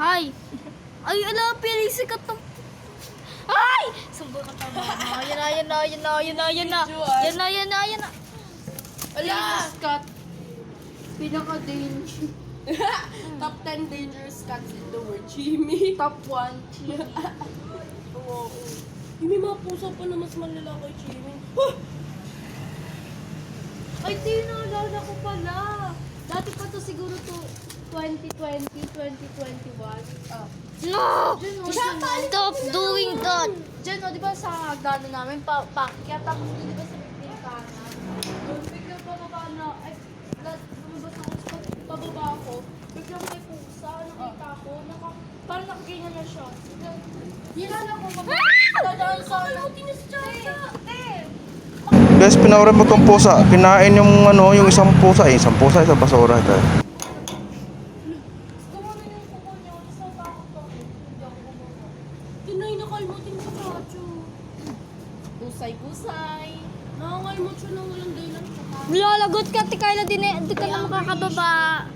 Hi! Ay, ala, pinisik ka to. Ay! Sambal ka tama. Yan na. Yan na. Ala! Cat. Pinaka-danger. Top 10 dangerous cats in the world. Chimi. Top 1. Oo. May mga pusa pa na mas malala kay Chimi. Ay, di naalala ko pala. Dati pa to siguro to 2020, 2021. No! Stop doing that! Diyan, di ba sa gano namin, paakyat tapos di ba sa bintana? Biglang pababa na, ay, lumabas ako sa pababa ako, biglang may pusa, nakita ko, parang nakaganyan na siya. Yan ako, dadaan sa akin. Guys, pinaurin mo tong pusa. Kinain yung ano, yung isang pusa. Isang pusa, isang basura. Ito. Gumano yung kuko niya, tapos natakot ako. Hindi ako gumano. Tinay na kalmutin sa chacho. Pusay-pusay. Nakangalmot siya ng walang dahilan. Lalagot ka, Tikayla, di ka na makakababa.